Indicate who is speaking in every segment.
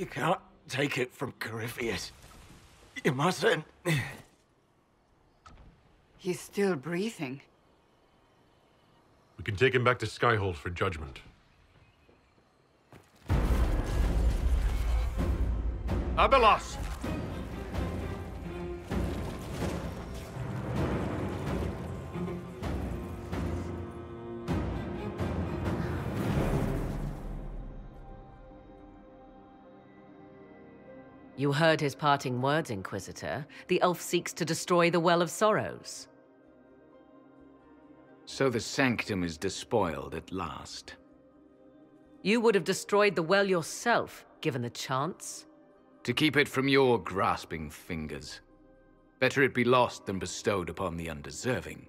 Speaker 1: You can't take it from Corypheus. You mustn't.
Speaker 2: He's still breathing.
Speaker 3: We can take him back to Skyhold for judgment. Abelas!
Speaker 4: You heard his parting words, Inquisitor. The elf seeks to destroy the Well of Sorrows.
Speaker 5: So the Sanctum is despoiled at last.
Speaker 4: You would have destroyed the well yourself, given the chance.
Speaker 5: To keep it from your grasping fingers. Better it be lost than bestowed upon the undeserving.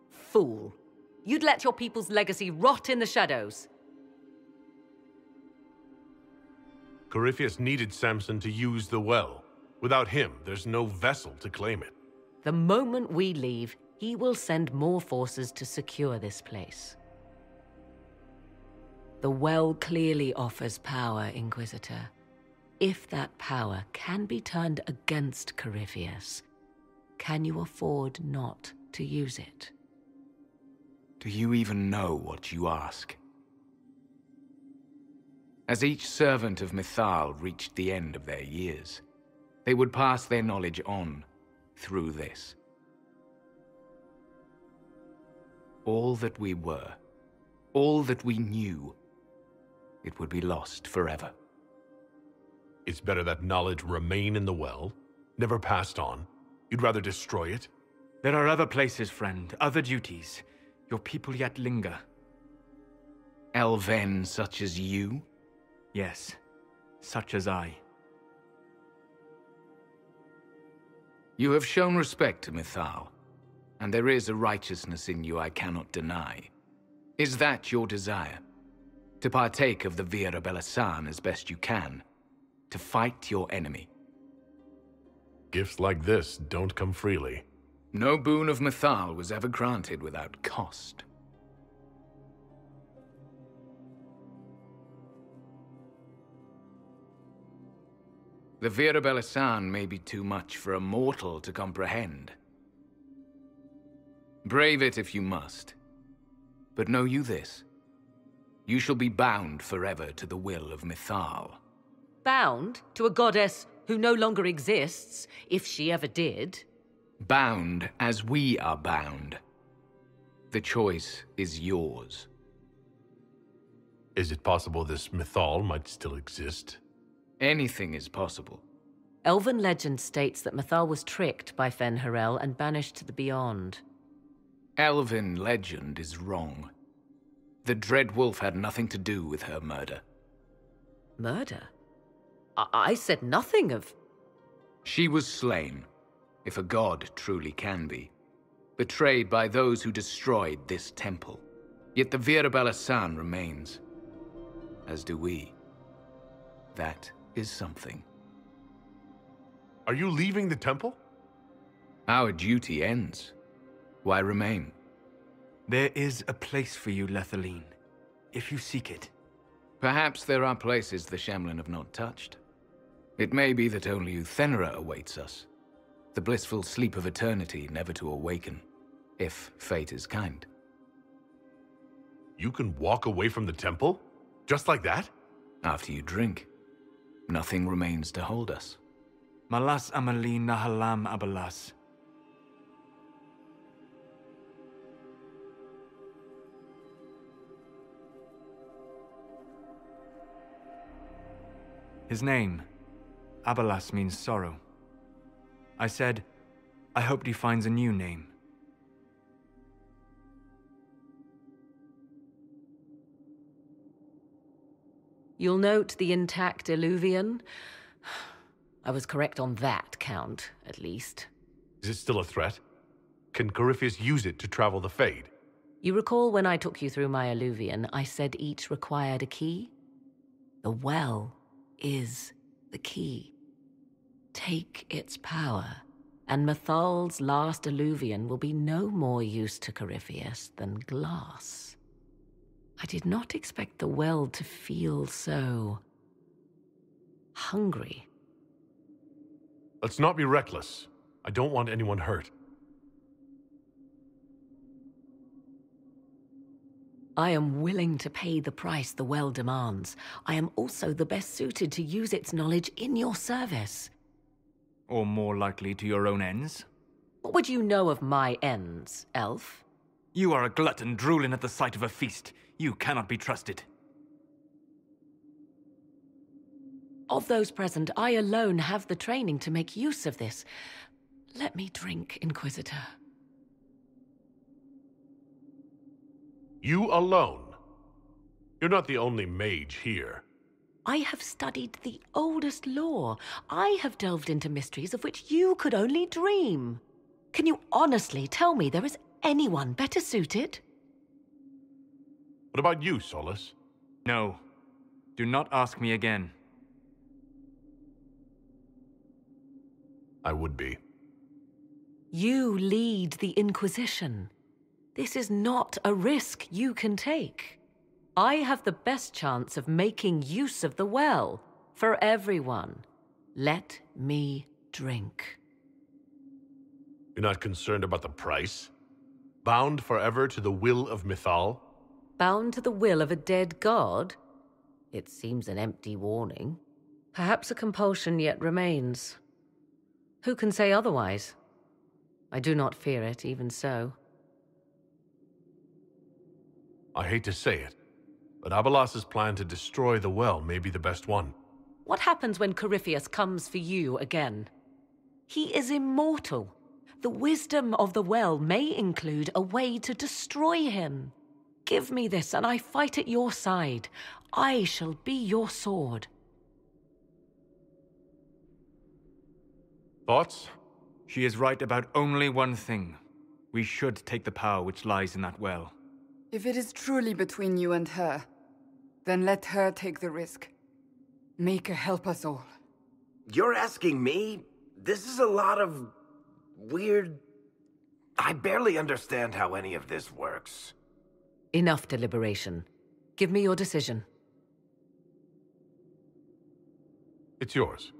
Speaker 4: Fool. You'd let your people's legacy rot in the shadows.
Speaker 3: Corypheus needed Samson to use the well. Without him, there's no vessel to claim it.
Speaker 4: The moment we leave, he will send more forces to secure this place. The well clearly offers power, Inquisitor. If that power can be turned against Corypheus, can you afford not to use it?
Speaker 5: Do you even know what you ask? As each servant of Mythal reached the end of their years, they would pass their knowledge on through this. All that we were, all that we knew, it would be lost forever.
Speaker 3: It's better that knowledge remain in the well, never passed on. You'd rather destroy it?
Speaker 1: There are other places, friend, other duties. Your people yet linger.
Speaker 5: Elven such as you?
Speaker 1: Yes, such as I.
Speaker 5: You have shown respect to Mythal, and there is a righteousness in you I cannot deny. Is that your desire? To partake of the Vir Abelasan as best you can? To fight your enemy?
Speaker 3: Gifts like this don't come freely.
Speaker 5: No boon of Mythal was ever granted without cost. The Vir Abelasan may be too much for a mortal to comprehend. Brave it if you must. But know you this. You shall be bound forever to the will of Mythal.
Speaker 4: Bound to a goddess who no longer exists, if she ever did.
Speaker 5: Bound as we are bound. The choice is yours.
Speaker 3: Is it possible this Mythal might still exist?
Speaker 5: Anything is possible.
Speaker 4: Elven legend states that Mythal was tricked by Fen-Harel and banished to the Beyond.
Speaker 5: Elven legend is wrong. The Dread Wolf had nothing to do with her murder.
Speaker 4: Murder? I said nothing of...
Speaker 5: She was slain, if a god truly can be. Betrayed by those who destroyed this temple. Yet the Vir Abelasan remains. As do we. That is something.
Speaker 3: Are you leaving the temple?
Speaker 5: Our duty ends. Why remain?
Speaker 1: There is a place for you, Lethaline, if you seek it.
Speaker 5: Perhaps there are places the Shamlin have not touched. It may be that only Uthenera awaits us. The blissful sleep of eternity never to awaken, if fate is kind.
Speaker 3: You can walk away from the temple? Just like that?
Speaker 5: After you drink, nothing remains to hold us.
Speaker 1: Malas Amalin Nahalam Abelas. His name, Abelas, means sorrow. I said, I hoped he finds a new name.
Speaker 4: You'll note the intact Illuvian. I was correct on that count, at least.
Speaker 3: Is it still a threat? Can Corypheus use it to travel the Fade?
Speaker 4: You recall when I took you through my Illuvian, I said each required a key? The well is the key. Take its power, and Mythal's last Illuvian will be no more use to Corypheus than glass. I did not expect the well to feel so hungry.
Speaker 3: Let's not be reckless. I don't want anyone hurt.
Speaker 4: I am willing to pay the price the well demands. I am also the best suited to use its knowledge in your service.
Speaker 1: Or more likely to your own ends?
Speaker 4: What would you know of my ends, elf?
Speaker 1: You are a glutton drooling at the sight of a feast. You cannot be trusted.
Speaker 4: Of those present, I alone have the training to make use of this. Let me drink, Inquisitor.
Speaker 3: You alone? You're not the only mage here.
Speaker 4: I have studied the oldest lore. I have delved into mysteries of which you could only dream. Can you honestly tell me there is anyone better suited?
Speaker 3: What about you, Solas?
Speaker 1: No. Do not ask me again.
Speaker 3: I would be.
Speaker 4: You lead the Inquisition. This is not a risk you can take. I have the best chance of making use of the well for everyone. Let me drink.
Speaker 3: You're not concerned about the price? Bound forever to the will of Mythal?
Speaker 4: Bound to the will of a dead god? It seems an empty warning. Perhaps a compulsion yet remains. Who can say otherwise? I do not fear it, even so.
Speaker 3: I hate to say it, but Abelas' plan to destroy the well may be the best one.
Speaker 4: What happens when Corypheus comes for you again? He is immortal. The wisdom of the well may include a way to destroy him. Give me this, and I fight at your side. I shall be your sword.
Speaker 3: Thoughts?
Speaker 1: She is right about only one thing. We should take the power which lies in that well.
Speaker 2: If it is truly between you and her, then let her take the risk. Make her help us all.
Speaker 6: You're asking me? This is a lot of weird... I barely understand how any of this works.
Speaker 4: Enough deliberation. Give me your decision.
Speaker 3: It's yours.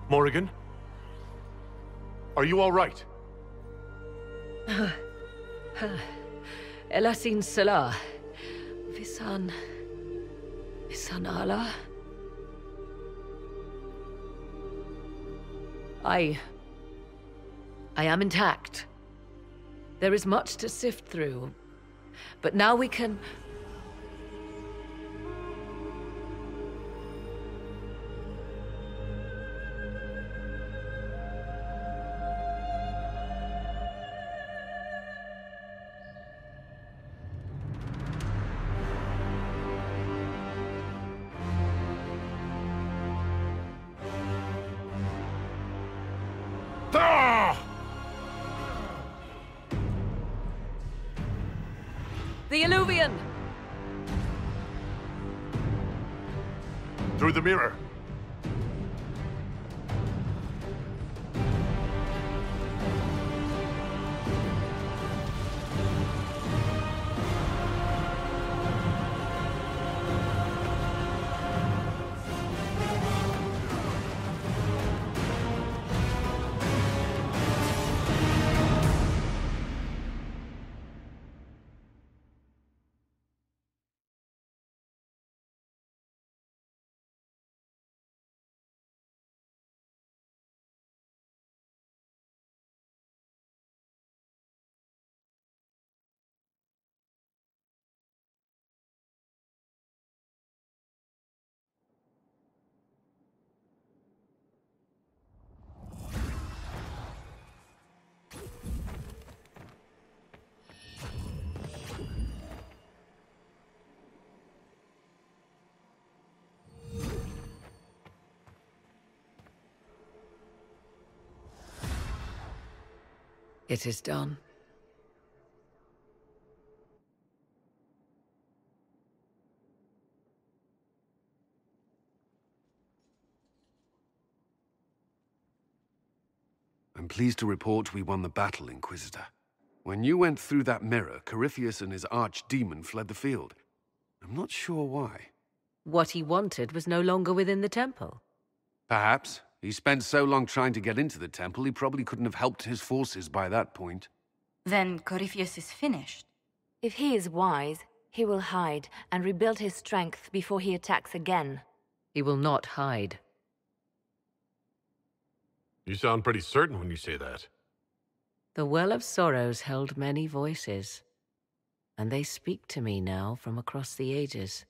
Speaker 3: Morrigan? Are you all right?
Speaker 4: Elasin Salah. Visan Allah. I am intact. There is much to sift through, but now we can... The Illuvian!
Speaker 3: Through the mirror.
Speaker 4: It is done.
Speaker 7: I'm pleased to report we won the battle, Inquisitor. When you went through that mirror, Corypheus and his archdemon fled the field. I'm not sure why.
Speaker 4: What he wanted was no longer within the temple.
Speaker 7: Perhaps. He spent so long trying to get into the temple, he probably couldn't have helped his forces by that point.
Speaker 8: Then Corypheus is finished.
Speaker 9: If he is wise, he will hide and rebuild his strength before he attacks again.
Speaker 4: He will not hide.
Speaker 3: You sound pretty certain when you say that.
Speaker 4: The Well of Sorrows held many voices, and they speak to me now from across the ages.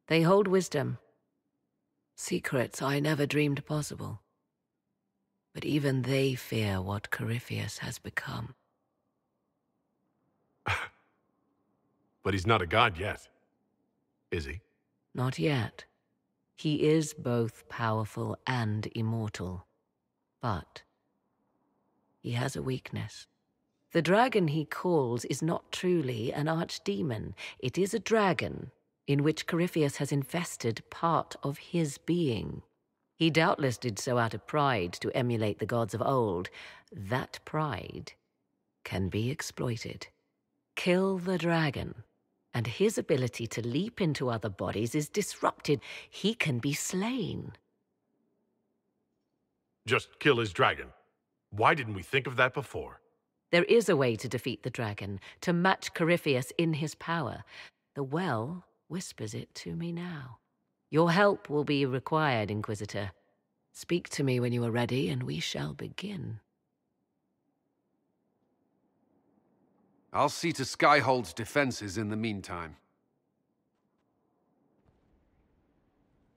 Speaker 4: They hold wisdom, secrets I never dreamed possible. But even they fear what Corypheus has become.
Speaker 3: But he's not a god yet, is he?
Speaker 4: Not yet. He is both powerful and immortal. But he has a weakness. The dragon he calls is not truly an archdemon. It is a dragon in which Corypheus has invested part of his being. He doubtless did so out of pride to emulate the gods of old. That pride can be exploited. Kill the dragon, and his ability to leap into other bodies is disrupted. He can be slain.
Speaker 3: Just kill his dragon. Why didn't we think of that before?
Speaker 4: There is a way to defeat the dragon, to match Corypheus in his power. The well whispers it to me now. Your help will be required, Inquisitor. Speak to me when you are ready, and we shall begin.
Speaker 7: I'll see to Skyhold's defenses in the meantime.